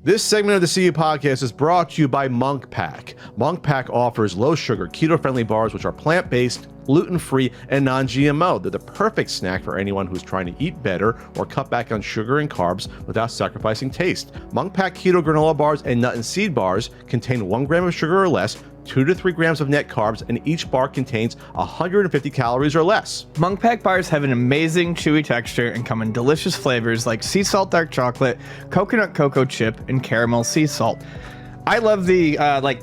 This segment of the CU Podcast is brought to you by Monk Pack. Monk Pack offers low-sugar, keto-friendly bars which are plant-based, gluten-free, and non-GMO. They're the perfect snack for anyone who's trying to eat better or cut back on sugar and carbs without sacrificing taste. Monk Pack Keto Granola Bars and Nut and Seed Bars contain 1 gram of sugar or less, 2 to 3 grams of net carbs, and each bar contains 150 calories or less. Monk Pack bars have an amazing chewy texture and come in delicious flavors like sea salt dark chocolate, coconut cocoa chip, and caramel sea salt. I love the,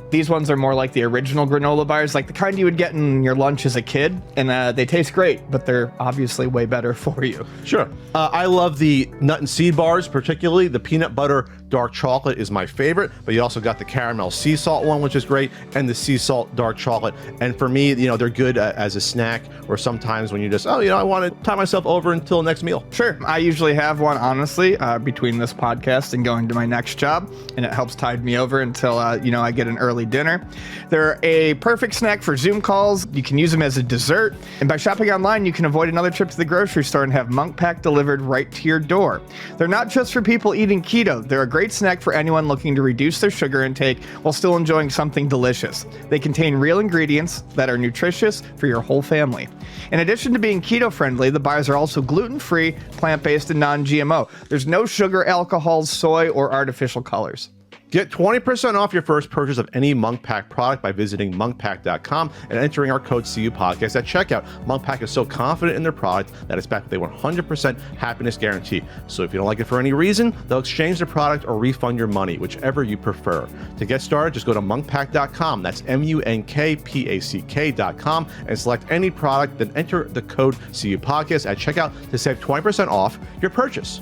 these ones are more like the original granola bars, like the kind you would get in your lunch as a kid, and they taste great, but they're obviously way better for you. Sure. I love the nut and seed bars, particularly. The peanut butter dark chocolate is my favorite, but you also got the caramel sea salt one, which is great, and the sea salt dark chocolate. And for me, they're good as a snack, or sometimes when you just, I want to tie myself over until next meal. Sure. I usually have one, honestly, between this podcast and going to my next job, and it helps tide me over until, I get an early dinner. They're a perfect snack for Zoom calls. You can use them as a dessert. And by shopping online, you can avoid another trip to the grocery store and have Monk Pack delivered right to your door. They're not just for people eating keto. They're a great snack for anyone looking to reduce their sugar intake while still enjoying something delicious. They contain real ingredients that are nutritious for your whole family. In addition to being keto-friendly, the bars are also gluten-free, plant-based, and non-GMO. There's no sugar, alcohol, soy, or artificial colors. Get 20% off your first purchase of any Monk Pack product by visiting monkpack.com and entering our code CU Podcast at checkout. Monk Pack is so confident in their product that it's backed with a 100% happiness guarantee. So if you don't like it for any reason, they'll exchange the product or refund your money, whichever you prefer. To get started, just go to monkpack.com. That's MUNKPACK.com and select any product, then enter the code CU Podcast at checkout to save 20% off your purchase.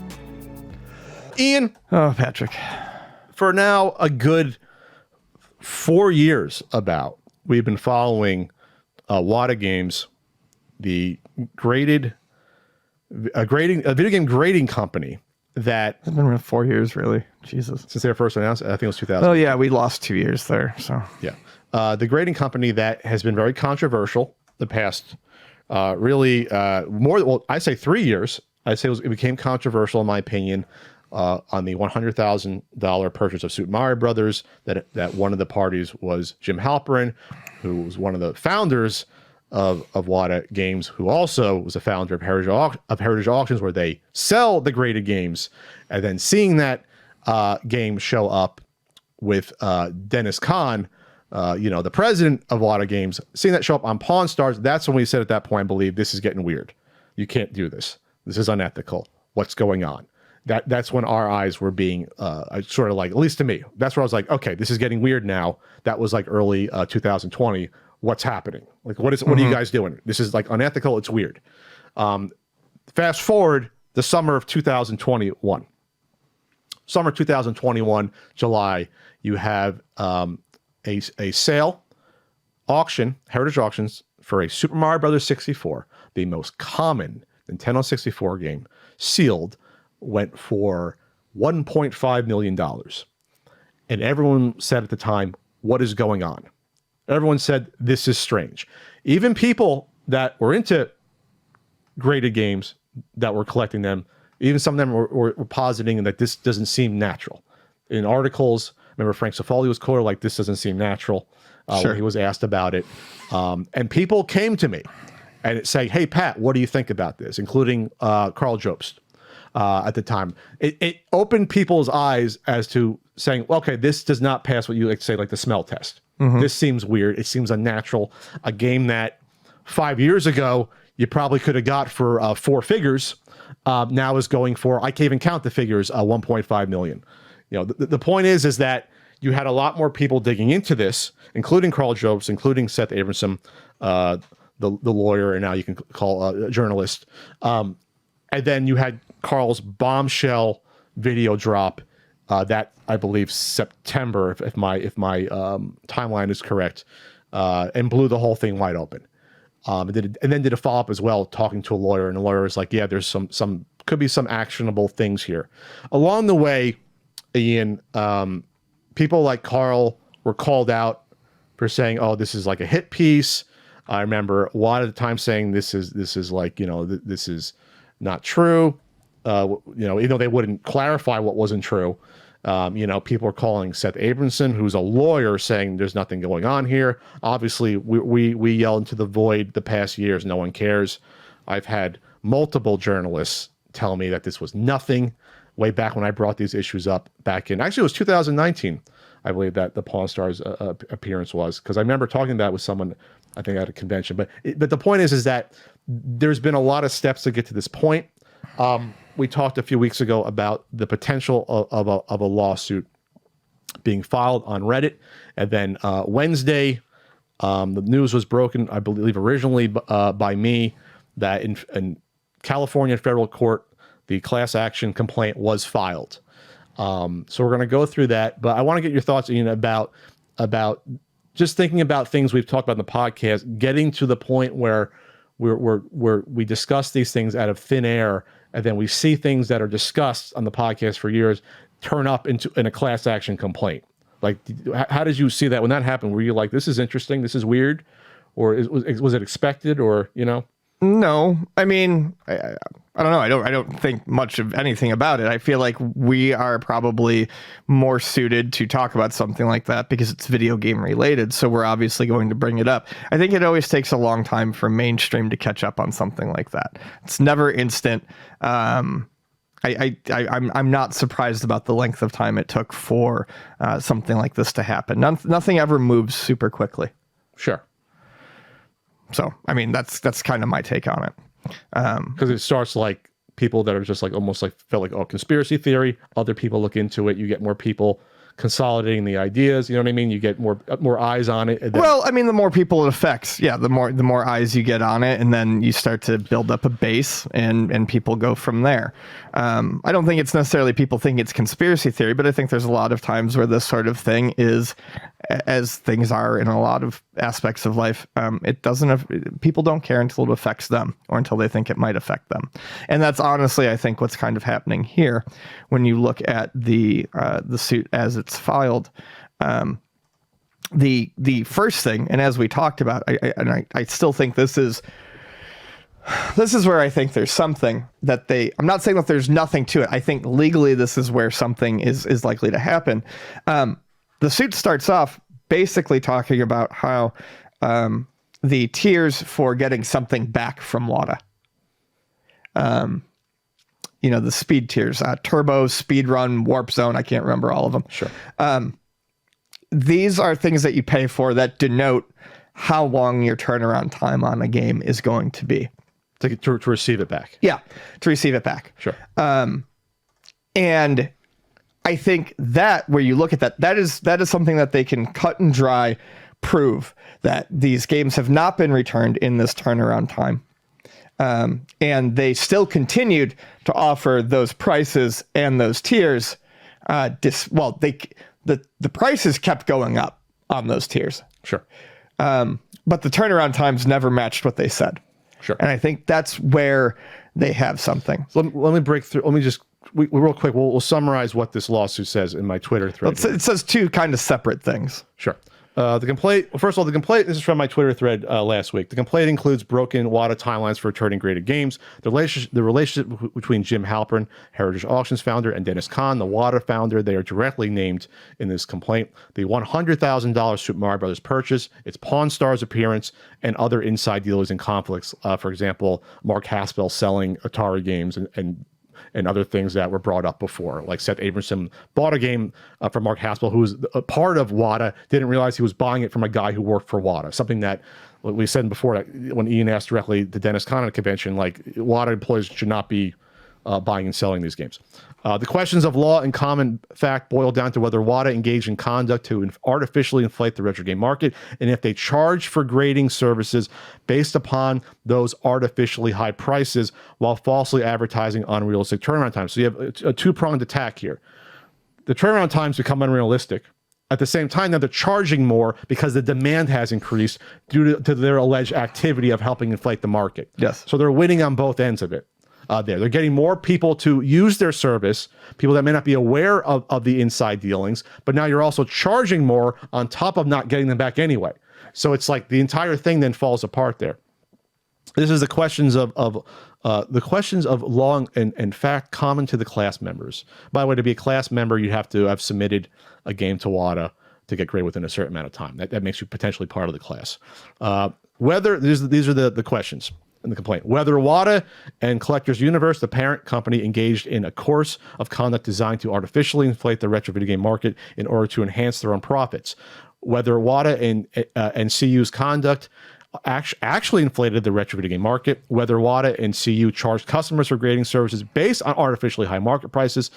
Ian. Oh, Patrick. For now, a good 4 years we've been following Wata Games, the video game grading company that... It's been 4 years, really. Jesus. Since they were first announced, I think it was 2000. Oh, yeah, we lost 2 years there, so... Yeah. The grading company that has been very controversial the past, I say 3 years. I'd say it became controversial, in my opinion, on the $100,000 purchase of Super Mario Brothers, that one of the parties was Jim Halperin, who was one of the founders of Wata Games, who also was a founder of Heritage Auctions, where they sell the graded games. And then seeing that game show up with Dennis Kahn, the president of Wata Games, seeing that show up on Pawn Stars, that's when we said at that point, I believe, this is getting weird. You can't do this. This is unethical. What's going on? That's when our eyes were being sort of like, at least to me, that's where I was like, okay, this is getting weird now. That was like early 2020. What's happening? Like, what are you guys doing? This is like unethical. It's weird. Fast forward the summer of 2021. Summer 2021, July, you have a sale, auction, Heritage Auctions, for a Super Mario Brothers 64, the most common Nintendo 64 game, sealed, went for $1.5 million. And everyone said at the time, what is going on? Everyone said, this is strange. Even people that were into graded games, that were collecting them, even some of them were positing that this doesn't seem natural. In articles, remember Frank Cifaldi was quoted like, this doesn't seem natural, when he was asked about it. And people came to me and say, hey, Pat, what do you think about this? Including Carl Jobst. At the time, it opened people's eyes as to saying, okay, this does not pass what you like to say, like the smell test. Mm-hmm. This seems weird. It seems unnatural. A game that 5 years ago you probably could have got for 4 figures, now is going for, I can't even count the figures, 1.5 million. The point is that you had a lot more people digging into this, including Carl Jobst, including Seth Abramson, the lawyer, and now you can call a journalist. And then you had Carl's bombshell video drop that I believe September, if my timeline is correct, and blew the whole thing wide open. And then did a follow up as well, talking to a lawyer, and the lawyer was like, "Yeah, there's some could be some actionable things here." Along the way, Ian, people like Carl were called out for saying, "Oh, this is like a hit piece." I remember a lot of the time saying, "This is like this is not true." Even though they wouldn't clarify what wasn't true. People are calling Seth Abramson, who's a lawyer, saying there's nothing going on here. Obviously, we yell into the void the past years. No one cares. I've had multiple journalists tell me that this was nothing way back when I brought these issues up back in, actually it was 2019, I believe, that the Pawn Stars appearance was, because I remember talking about it with someone, I think at a convention. But the point is that there's been a lot of steps to get to this point. We talked a few weeks ago about the potential of a lawsuit being filed on Reddit. And then Wednesday, the news was broken, I believe originally by me, that in California federal court, the class action complaint was filed. So we're going to go through that. But I want to get your thoughts, Ian, about just thinking about things we've talked about in the podcast, getting to the point where we discuss these things out of thin air, and then we see things that are discussed on the podcast for years turn up in a class action complaint. Like, how did you see that when that happened? Were you like, this is interesting, this is weird, or was it expected, or No, I mean, I don't know. I don't think much of anything about it. I feel like we are probably more suited to talk about something like that because it's video game related. So we're obviously going to bring it up. I think it always takes a long time for mainstream to catch up on something like that. It's never instant. I'm not surprised about the length of time it took for something like this to happen. Nothing ever moves super quickly. Sure. So, I mean, that's kind of my take on it. Because it starts like people that are just like almost like felt like, oh, conspiracy theory. Other people look into it. You get more people consolidating the ideas. You know what I mean? You get more eyes on it. Well, I mean, the more people it affects, the more eyes you get on it, and then you start to build up a base, and people go from there. I don't think it's necessarily people think it's conspiracy theory, but I think there's a lot of times where this sort of thing is, as things are in a lot of aspects of life, people don't care until it affects them or until they think it might affect them. And that's honestly, I think, what's kind of happening here when you look at the suit as it's filed. The first thing, and as we talked about, I still think this is where I think there's something that I'm not saying that there's nothing to it. I think legally this is where something is likely to happen. The suit starts off basically talking about how the tiers for getting something back from Wata, the speed tiers, turbo, speed run, warp zone. I can't remember all of them. Sure. These are things that you pay for that denote how long your turnaround time on a game is going to be. To receive it back. Yeah, to receive it back. Sure. And I think that where you look at that is something that they can cut and dry prove that these games have not been returned in this turnaround time. And they still continued to offer those prices and those tiers. The prices kept going up on those tiers. Sure. But the turnaround times never matched what they said. Sure. And I think that's where they have something. So let me break through. Let me just real quick. We'll summarize what this lawsuit says in my Twitter thread. It says two kind of separate things. Sure. The complaint, first of all, this is from my Twitter thread last week. The complaint includes broken Wata timelines for returning graded games. The relationship between Jim Halpern, Heritage Auctions founder, and Dennis Kahn, the Wata founder, they are directly named in this complaint. The $100,000 Super Mario Brothers purchase, its Pawn Stars appearance, and other inside dealers and conflicts. For example, Mark Haspel selling Atari games and other things that were brought up before. Like Seth Abramson bought a game from Mark Haspel, who was a part of Wata, didn't realize he was buying it from a guy who worked for Wata. Something that we said before, that when Ian asked directly to Dennis Kahn at a convention, like, Wata employees should not be buying and selling these games. The questions of law and common fact boil down to whether Wata engaged in conduct to artificially inflate the retro game market, and if they charge for grading services based upon those artificially high prices while falsely advertising unrealistic turnaround times. So you have a two-pronged attack here. The turnaround times become unrealistic. At the same time, now they're charging more because the demand has increased due to their alleged activity of helping inflate the market. Yes. The questions of law and fact common to the class members. By the way, to be a class member, you have to have submitted a game to WATA to get graded within a certain amount of time. That makes you potentially part of the class. Whether these are the questions in the complaint. Whether WATA and Collectors Universe, the parent company, engaged in a course of conduct designed to artificially inflate the retro video game market in order to enhance their own profits. Whether WATA and CU's conduct actually inflated the retro video game market. Whether WATA and CU charged customers for grading services based on artificially high market prices.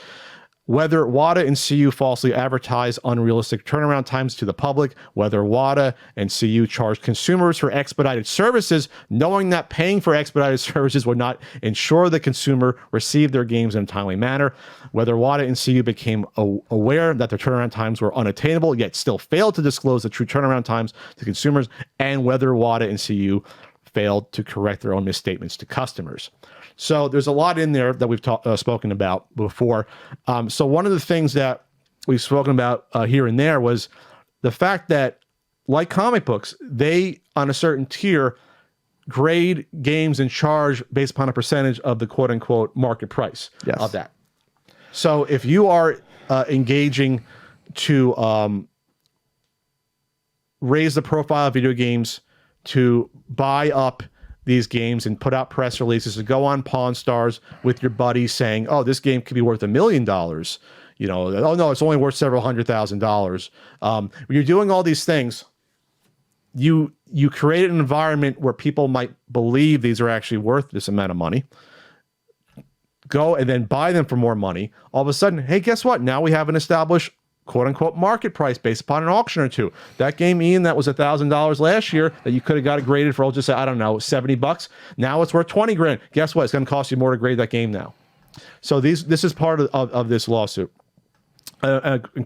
Whether WATA and CU falsely advertise unrealistic turnaround times to the public, whether WATA and CU charge consumers for expedited services, knowing that paying for expedited services would not ensure the consumer received their games in a timely manner, whether WATA and CU became aware that their turnaround times were unattainable, yet still failed to disclose the true turnaround times to consumers, and whether WATA and CU failed to correct their own misstatements to customers. So there's a lot in there that we've spoken about before. So one of the things that we've spoken about here and there was the fact that, like comic books, they, on a certain tier, grade games and charge based upon a percentage of the quote-unquote market price of that. So if you are engaging to raise the profile of video games, to buy up these games and put out press releases, to go on Pawn Stars with your buddies saying, oh, this game could be worth $1 million. You know, oh no, it's only worth several $100,000. When you're doing all these things, you create an environment where people might believe these are actually worth this amount of money. Go and then buy them for more money. All of a sudden, hey, guess what? Now we have an established quote unquote market price based upon an auction or two. That game, Ian, that was $1,000 last year that you could have got it graded for, I'll just say, I don't know, $70. Now it's worth 20 grand. Guess what? It's going to cost you more to grade that game now. So this is part of this lawsuit.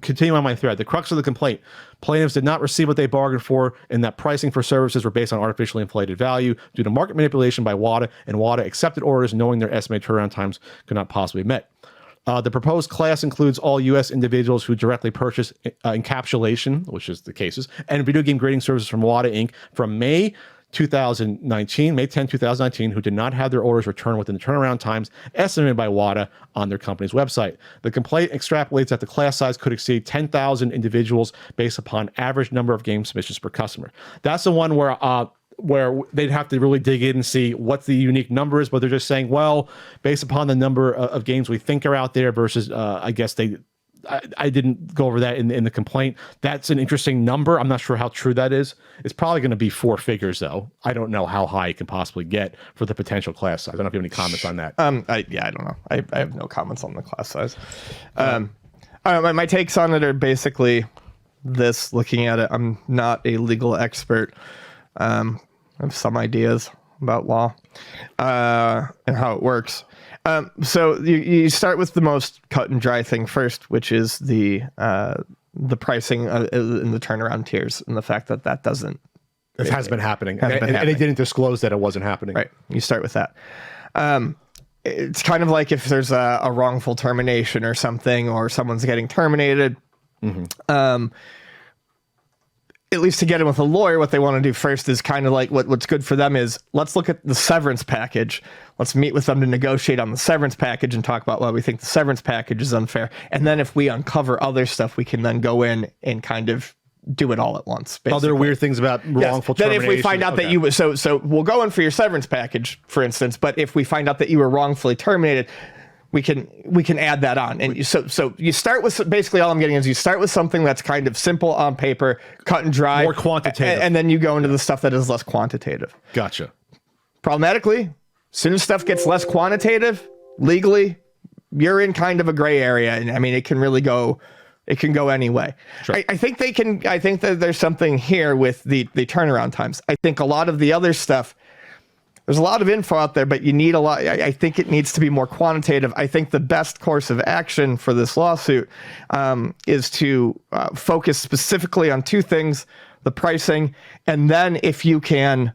Continuing on my thread, the crux of the complaint: plaintiffs did not receive what they bargained for, and that pricing for services were based on artificially inflated value due to market manipulation by WATA, and WATA accepted orders knowing their estimated turnaround times could not possibly be met. The proposed class includes all U.S. individuals who directly purchase encapsulation, which is the cases, and video game grading services from WATA Inc. from May 10, 2019, who did not have their orders returned within the turnaround times estimated by WATA on their company's website. The complaint extrapolates that the class size could exceed 10,000 individuals based upon average number of game submissions per customer. That's the one where they'd have to really dig in and see what the unique number is, but they're just saying, well, based upon the number of games we think are out there versus, I guess I didn't go over that in the complaint. That's an interesting number. I'm not sure how true that is. It's probably going to be 4 figures, though. I don't know how high it can possibly get for the potential class size. I don't know if you have any comments on that. I don't know. I have no comments on the class size. My takes on it are basically this, looking at it. I'm not a legal expert. I have some ideas about law and how it works. So you start with the most cut and dry thing first, which is the pricing in the turnaround tiers, and the fact that doesn't. It has been happening. And they didn't disclose that it wasn't happening. Right. You start with that. It's kind of like if there's a wrongful termination or something, or someone's getting terminated. Mm-hmm. At least to get in with a lawyer, what they want to do first is kind of like what's good for them is, let's look at the severance package. Let's meet with them to negotiate on the severance package and talk about why we think the severance package is unfair. And then if we uncover other stuff, we can then go in and kind of do it all at once. Basically. Other weird things about wrongful termination. Then if we find out that you, so we'll go in for your severance package, for instance, but if we find out that you were wrongfully terminated, we can add that on. And so you start with, basically all I'm getting is, you start with something that's kind of simple on paper, cut and dry. More quantitative. And then you go into the stuff that is less quantitative. Gotcha. Problematically, as soon as stuff gets less quantitative, legally, you're in kind of a gray area. And I mean, it can go any way. Sure. I think that there's something here with the turnaround times. I think a lot of the other stuff, there's a lot of info out there, but you need a lot. I think it needs to be more quantitative. I think the best course of action for this lawsuit is to focus specifically on 2 things: the pricing, and then if you can,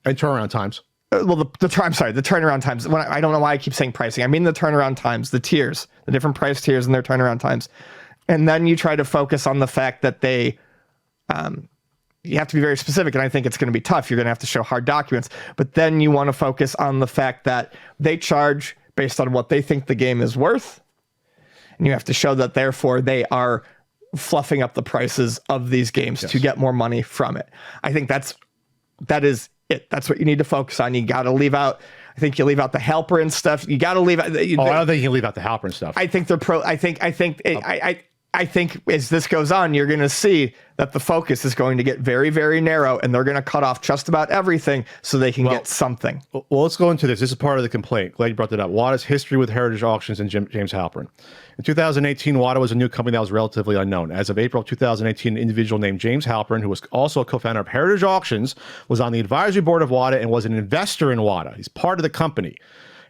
and turnaround times. Well, the turnaround times. I don't know why I keep saying pricing. I mean the turnaround times, the tiers, the different price tiers and their turnaround times, and then you try to focus on the fact that they you have to be very specific, and I think it's going to be tough. You're going to have to show hard documents, but then you want to focus on the fact that they charge based on what they think the game is worth, and you have to show that therefore they are fluffing up the prices of these games to get more money from it. I think that is it. That's what you need to focus on. You got to leave out. I think you leave out the Halperin stuff. You got to leave out. I don't think you can leave out the Halperin stuff. I think they're pro. I think as this goes on, you're going to see that the focus is going to get very, very narrow, and they're going to cut off just about everything so they can get something. Well, let's go into this. This is part of the complaint. Glad you brought that up. Wata's history with Heritage Auctions and James Halperin. In 2018, Wata was a new company that was relatively unknown. As of April of 2018, an individual named James Halperin, who was also a co-founder of Heritage Auctions, was on the advisory board of Wata and was an investor in Wata. He's part of the company.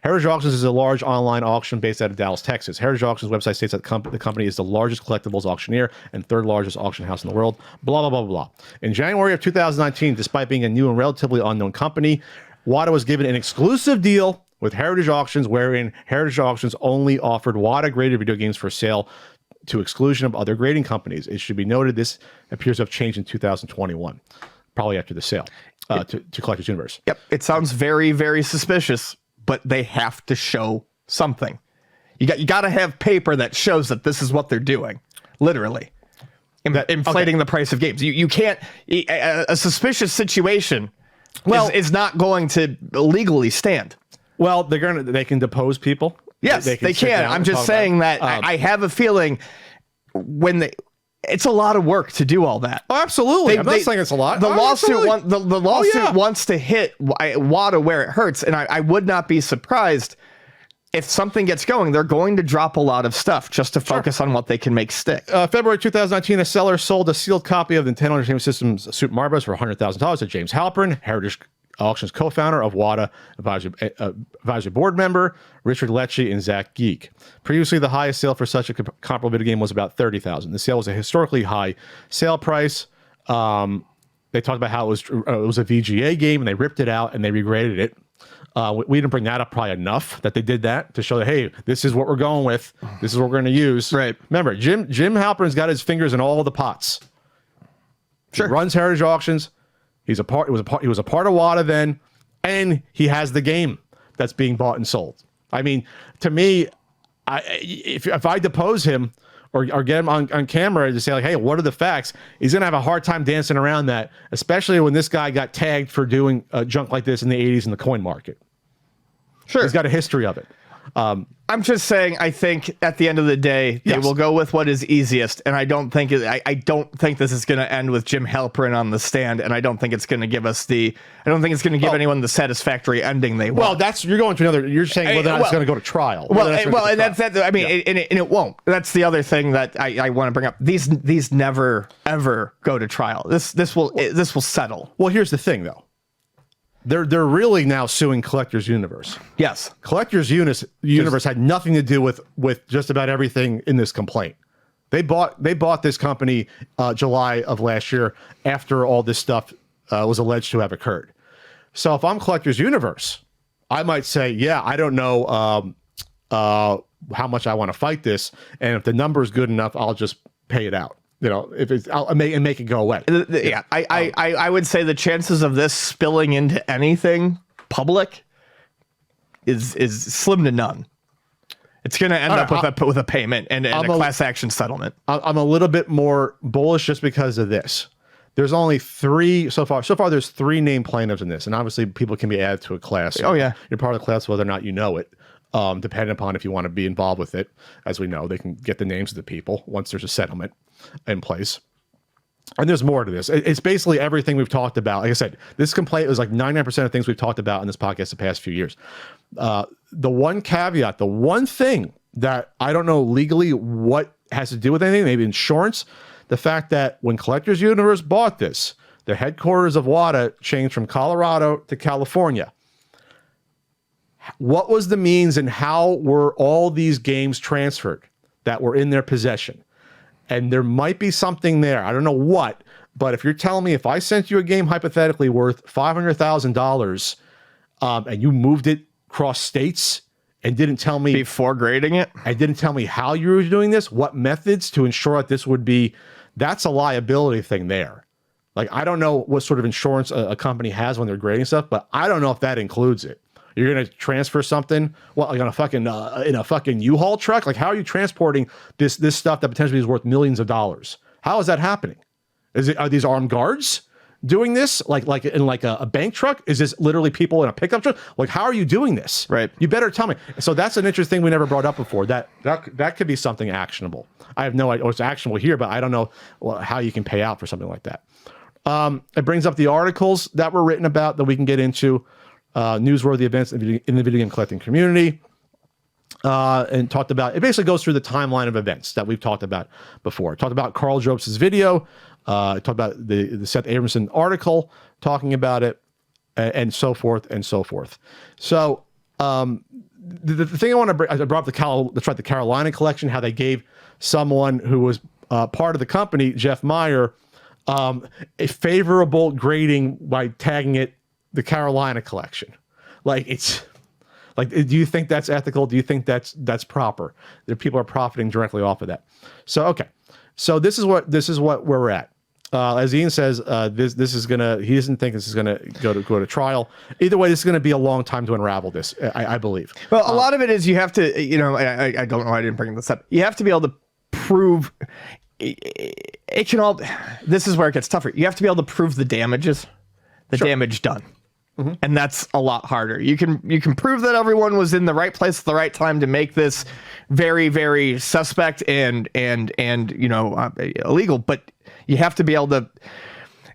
Heritage Auctions is a large online auction based out of Dallas, Texas. Heritage Auctions website states that the company is the largest collectibles auctioneer and third largest auction house in the world, blah, blah, blah, blah. In January of 2019, despite being a new and relatively unknown company, Wata was given an exclusive deal with Heritage Auctions, wherein Heritage Auctions only offered Wata-graded video games for sale to exclusion of other grading companies. It should be noted this appears to have changed in 2021, probably after the sale to Collectors Universe. Yep, it sounds very, very suspicious, but they have to show something. You got to have paper that shows that this is what they're doing, literally. Inflating the price of games. You can't, a suspicious situation is not going to legally stand. Well, they can depose people. Yes, they can. I'm just saying that I have a feeling it's a lot of work to do all that. Oh, absolutely. I'm not saying it's a lot. The lawsuit wants to hit Wata where it hurts, and I would not be surprised if something gets going. They're going to drop a lot of stuff just to focus on what they can make stick. February 2019, a seller sold a sealed copy of Nintendo Entertainment System's Super Mario Bros. For $100,000 to James Halperin, Heritage Auctions co-founder of Wata, advisory board member Richard Lecce and Zach Geek. Previously, the highest sale for such a comparable video game was about $30,000. The sale was a historically high sale price. They talked about how it was a VGA game, and they ripped it out and they regraded it. We didn't bring that up probably enough that they did that to show that, hey, this is what we're going with. This is what we're going to use. Right. Remember, Jim Halperin's got his fingers in all the pots. Sure. He runs Heritage Auctions. He was a part of Wata then, and he has the game that's being bought and sold. I mean, to me, if I depose him or get him on camera to say, like, hey, what are the facts? He's going to have a hard time dancing around that, especially when this guy got tagged for doing junk like this in the 80s in the coin market. Sure. He's got a history of it. I'm just saying, I think at the end of the day, they will go with what is easiest, and I don't think this is going to end with Jim Halperin on the stand, and I don't think it's going to give anyone the satisfactory ending they want. Well, you're going to another. You're saying whether or not it's going to go to trial. And it won't. That's the other thing that I want to bring up. These never ever go to trial. This will settle. Well, here's the thing, though. They're really now suing Collectors Universe. Yes. Collectors Universe had nothing to do with just about everything in this complaint. They bought this company July of last year after all this stuff was alleged to have occurred. So if I'm Collectors Universe, I might say, yeah, I don't know how much I want to fight this, and if the number is good enough, I'll just pay it out. You know, if it's I'll make it go away. Yeah, I would say the chances of this spilling into anything public is slim to none. It's going to end up with a payment and a class action settlement. I'm a little bit more bullish just because of this. There's only three so far. So far, there's three named plaintiffs in this, and obviously, people can be added to a class. Oh yeah, you're part of the class whether or not you know it. Depending upon if you want to be involved with it. As we know, they can get the names of the people once there's a settlement in place. And there's more to this. It's basically everything we've talked about. Like I said, this complaint was like 99% of things we've talked about in this podcast the past few years. The one caveat, the one thing that I don't know legally what has to do with anything, maybe insurance, the fact that when Collectors Universe bought this, the headquarters of Wata changed from Colorado to California. What was the means and how were all these games transferred that were in their possession? And there might be something there. I don't know what, but if you're telling me if I sent you a game hypothetically worth $500,000 and you moved it across states and didn't tell me before grading it, and didn't tell me how you were doing this, what methods to ensure that this would be, that's a liability thing there. Like, I don't know what sort of insurance a company has when they're grading stuff, but I don't know if that includes it. You're going to transfer something, what, like on a fucking in a fucking U-Haul truck? Like, how are you transporting this stuff that potentially is worth millions of dollars? How is that happening? Are these armed guards doing this? Like in like a bank truck? Is this literally people in a pickup truck? Like, how are you doing this? Right. You better tell me. So that's an interesting thing we never brought up before. That could be something actionable. I have no idea what's actionable here, but I don't know how you can pay out for something like that. It brings up the articles that were written about that we can get into. Newsworthy events in the video game collecting community, and talked about, it basically goes through the timeline of events that we've talked about before. It talked about Carl Jobs' video, talked about the Seth Abramson article talking about it, and so forth and so forth. So the thing I want to bring, I brought up the Carolina collection, how they gave someone who was part of the company, Jeff Meyer, a favorable grading by tagging it the Carolina collection. Like, it's like, do you think that's ethical? Do you think that's proper? That people are profiting directly off of that. So, okay. So this is what we're at. As Ian says, this is gonna, he doesn't think this is gonna go to trial. Either way, this is gonna be a long time to unravel this, I believe. Well, a lot of it is you have to, you know, I don't know why I didn't bring this up. You have to be able to prove it can all, this is where it gets tougher. You have to be able to prove the damages, damage done. Mm-hmm. And that's a lot harder. You can prove that everyone was in the right place at the right time to make this very, very suspect and you know, illegal. But you have to be able to,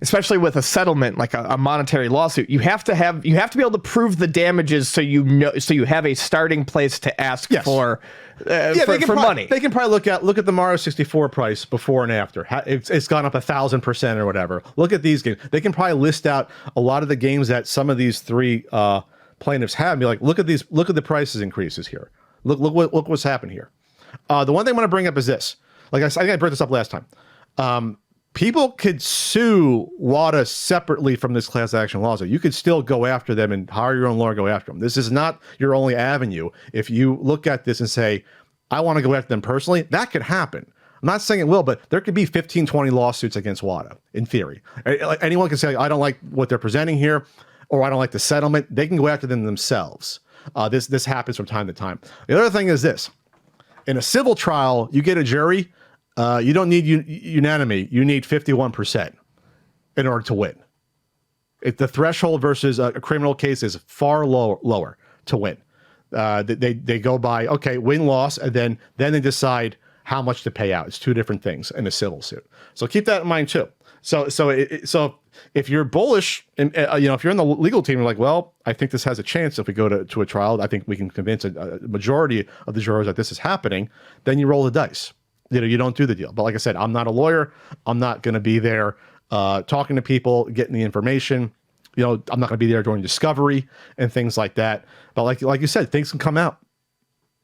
especially with a settlement like a monetary lawsuit, you have to be able to prove the damages so you have a starting place to ask for. For money. They can probably look at the Mario 64 price before and after. It's gone up 1,000% or whatever. Look at these games. They can probably list out a lot of the games that some of these three plaintiffs have and be like, look at the prices increases here. Look what's happened here. The one thing I'm going to bring up is this. Like I think I brought this up last time. People could sue Wata separately from this class action lawsuit. You could still go after them and hire your own lawyer, go after them. This is not your only avenue. If you look at this and say, I want to go after them personally, that could happen. I'm not saying it will, but there could be 15, 20 lawsuits against Wata, in theory. Anyone can say, I don't like what they're presenting here, or I don't like the settlement. They can go after them themselves. This happens from time to time. The other thing is this. In a civil trial, you get a jury. You don't need unanimity. You need 51% in order to win. If the threshold versus a criminal case is far lower to win. They go by, okay, win-loss, and then they decide how much to pay out. It's two different things in a civil suit. So keep that in mind too. So if you're bullish, and you know, if you're in the legal team, you're like, well, I think this has a chance. If we go to a trial, I think we can convince a majority of the jurors that this is happening. Then you roll the dice. You know, you don't do the deal. But like I said, I'm not a lawyer. I'm not going to be there talking to people, getting the information. You know, I'm not going to be there during discovery and things like that. But like you said, things can come out.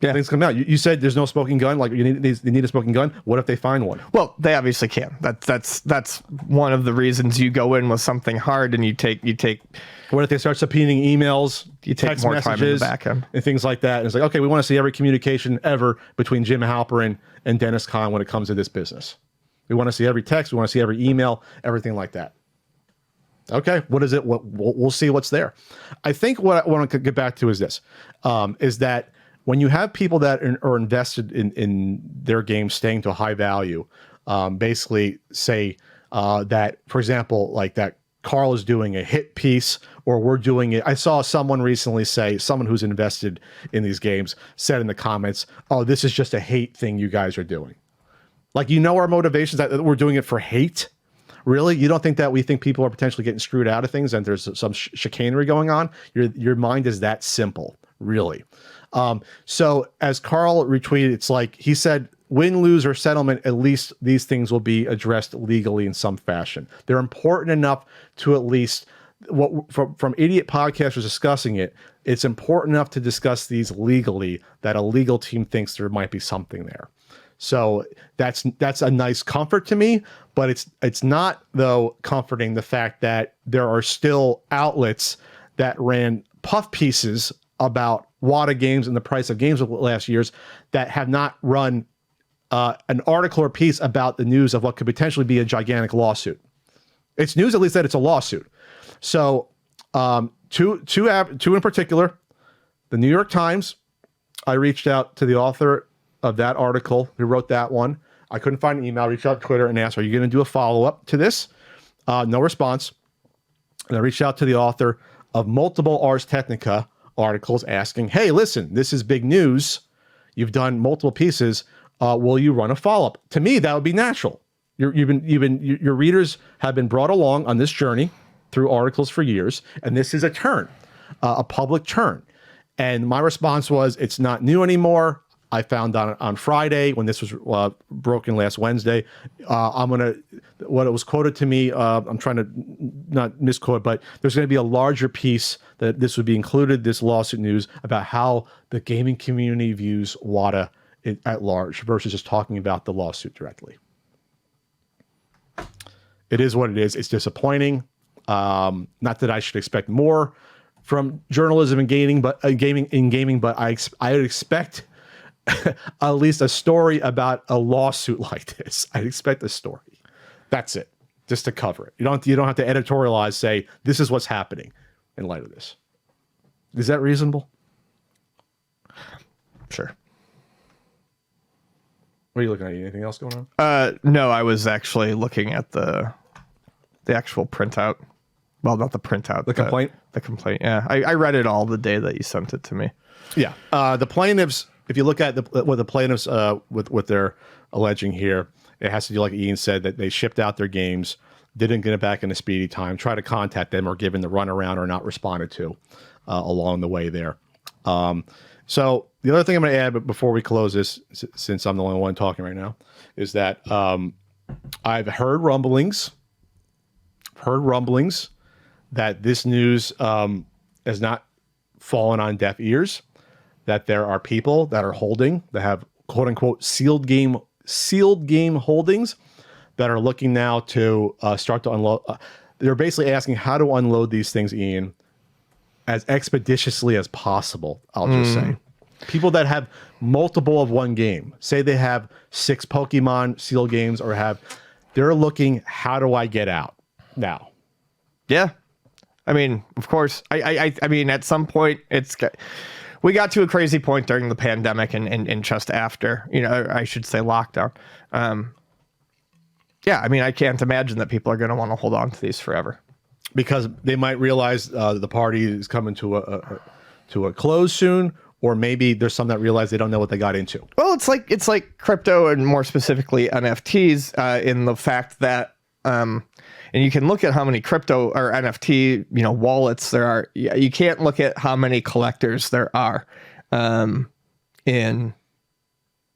Yeah, things come out. You said there's no smoking gun. Like, they need a smoking gun. What if they find one? Well, they obviously can. That's one of the reasons you go in with something hard and you take. What if they start subpoenaing emails, you take text more messages, time in the back end, and things like that? And it's like, okay, we want to see every communication ever between Jim Halperin and Dennis Kahn when it comes to this business. We want to see every text. We want to see every email, everything like that. Okay, what is it? We'll see what's there. I think what I want to get back to is this: is that when you have people that are invested in their game staying to a high value, basically say that, for example, like that Carl is doing a hit piece or we're doing it. I saw someone recently say, someone who's invested in these games said in the comments, oh, this is just a hate thing you guys are doing. Like, you know, our motivations, that we're doing it for hate. Really? You don't think that we think people are potentially getting screwed out of things and there's some chicanery going on? Your mind is that simple, really. So as Carl retweeted, it's like he said, win, lose, or settlement, at least these things will be addressed legally in some fashion. They're important enough to at least, from idiot podcasters discussing it, it's important enough to discuss these legally that a legal team thinks there might be something there. So that's a nice comfort to me, but it's not, though, comforting the fact that there are still outlets that ran puff pieces about Wata Games and the price of games of last years that have not run an article or piece about the news of what could potentially be a gigantic lawsuit. It's news at least that it's a lawsuit. So two in particular, the New York Times. I reached out to the author of that article who wrote that one. I couldn't find an email. I reached out to Twitter and asked, are you going to do a follow-up to this? No response. And I reached out to the author of multiple Ars Technica articles asking, hey, listen, this is big news. You've done multiple pieces. Will you run a follow-up? To me, that would be natural. Your readers have been brought along on this journey through articles for years, and this is a turn, a public turn. And my response was, it's not new anymore. I found on Friday when this was broken last Wednesday. What it was quoted to me, I'm trying to not misquote, but there's going to be a larger piece that this would be included, this lawsuit news about how the gaming community views Wata at large versus just talking about the lawsuit directly. It is what it is. It's disappointing. Not that I should expect more from journalism and gaming, but I would expect at least a story about a lawsuit like this. I'd expect a story. That's it, just to cover it. You don't have to editorialize. Say this is what's happening in light of this. Is that reasonable? Sure. What are you looking at? Anything else going on? No, I was actually looking at the actual printout. Well, not the printout. The complaint? The complaint, yeah. I read it all the day that you sent it to me. Yeah. The plaintiffs, if you look at what the plaintiffs, what they're alleging here, it has to do, like Ian said, that they shipped out their games, didn't get it back in a speedy time, try to contact them or given the runaround or not responded to along the way there. So the other thing I'm going to add before we close this, since I'm the only one talking right now, is that I've heard rumblings that this news has not fallen on deaf ears, that there are people that are holding, that have quote unquote sealed game holdings that are looking now to start to unload. They're basically asking how to unload these things, Ian, as expeditiously as possible. I'll just say people that have multiple of one game, say they have 6 Pokemon sealed games they're looking, how do I get out now? Yeah. I mean, of course, I mean, at some point we got to a crazy point during the pandemic and just after, I should say lockdown. Yeah. I mean, I can't imagine that people are going to want to hold on to these forever because they might realize the party is coming to a close soon, or maybe there's some that realize they don't know what they got into. Well, it's like crypto and more specifically NFTs in the fact that, and you can look at how many crypto or NFT, wallets there are. You can't look at how many collectors there are.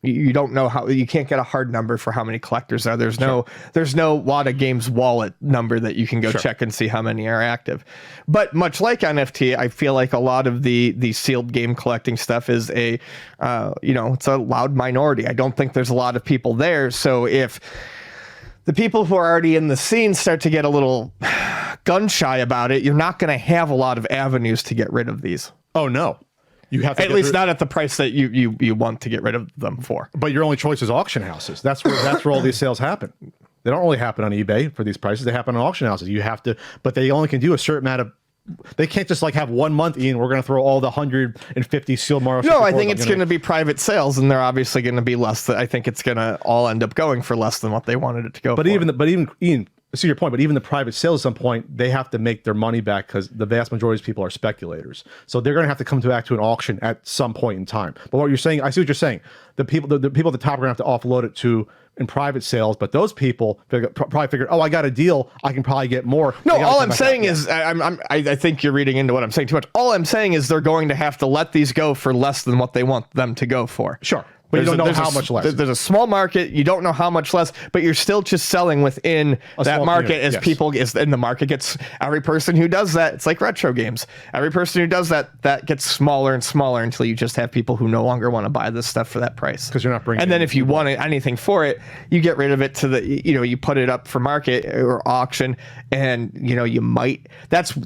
You don't know you can't get a hard number for how many collectors there are. There's no Wata Games wallet number that you can go check and see how many are active. But much like NFT, I feel like a lot of the sealed game collecting stuff is it's a loud minority. I don't think there's a lot of people there. So if the people who are already in the scene start to get a little gun shy about it, you're not going to have a lot of avenues to get rid of these. Oh, no. You have to at least not at the price that you want to get rid of them for. But your only choice is auction houses. That's where all these sales happen. They don't really happen on eBay for these prices. They happen on auction houses. You have to, but they only can do a certain amount of. They can't just like have 1 month, Ian. We're going to throw all the 150 sealed Mario. No, I think it's going to be private sales, and they're obviously going to be less. I think it's going to all end up going for less than what they wanted it to go. But for. even Ian, I see your point. But even the private sales, at some point, they have to make their money back because the vast majority of people are speculators. So they're going to have to come back to an auction at some point in time. But what you're saying, I see what you're saying. The people at the top are going to have to offload it to in private sales, but those people probably figured, oh, I got a deal, I can probably get more. No, all I'm saying is, I think you're reading into what I'm saying too much. All I'm saying is they're going to have to let these go for less than what they want them to go for. Sure. But you don't know how much less. There's a small market. You don't know how much less, but you're still just selling within that market as people is in the market gets. Every person who does that, it's like retro games. Every person who does that gets smaller and smaller until you just have people who no longer want to buy this stuff for that price. Because you're not bringing. And then if you want anything for it, you get rid of it to the you put it up for market or auction, and you might. That's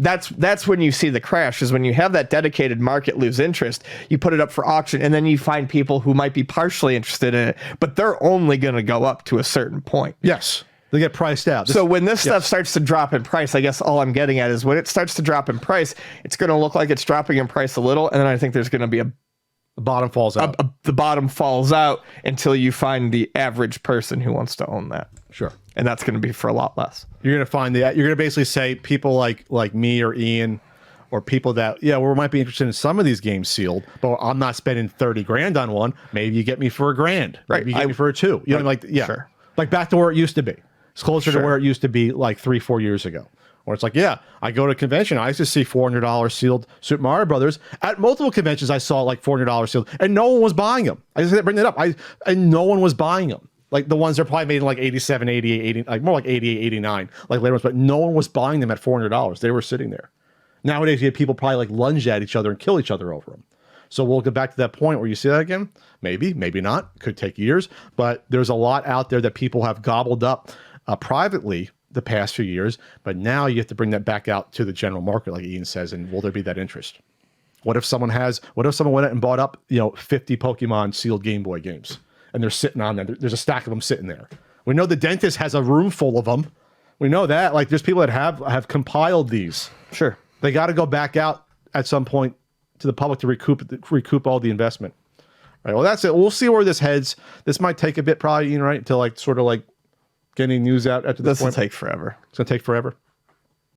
when you see the crash, is when you have that dedicated market lose interest. You put it up for auction, and then you find people who might be partially interested in it, but they're only going to go up to a certain point. Yes, They get priced out. So when this stuff starts to drop in price, I guess all I'm getting at is when it starts to drop in price, it's going to look like it's dropping in price a little, and then I think there's going to be the bottom falls out. The bottom falls out until you find the average person who wants to own that. Sure. And that's going to be for a lot less. You're going to find that you're going to basically say people like me or Ian or people that, we might be interested in some of these games sealed, but I'm not spending 30 grand on one. Maybe you get me for $1,000. Right. Maybe you get me for a $2. You know, Sure. Like back to where it used to be. It's closer to where it used to be like 3-4 years ago. Or it's like, I go to a convention. I used to see $400 sealed Super Mario Brothers. At multiple conventions, I saw like $400 sealed, and no one was buying them. I just bring that up. And no one was buying them. Like the ones that are probably made in like 87, 88, 80, like more like 88, 89, like later ones, but no one was buying them at $400. They were sitting there. Nowadays, you have people probably like lunge at each other and kill each other over them. So we'll get back to that point where you see that again. Maybe, maybe not. Could take years, but there's a lot out there that people have gobbled up privately the past few years, but now you have to bring that back out to the general market, like Ian says, and will there be that interest? What if someone went out and bought up, 50 Pokemon sealed Game Boy games, and they're sitting on there? There's a stack of them sitting there. We know the dentist has a room full of them. We know that. Like, there's people that have compiled these. Sure. They got to go back out at some point to the public to recoup all the investment. All right. Well, that's it. We'll see where this heads. This might take a bit, probably, Ian, right? Until like sort of like getting news out after this point. This will take forever. It's gonna take forever.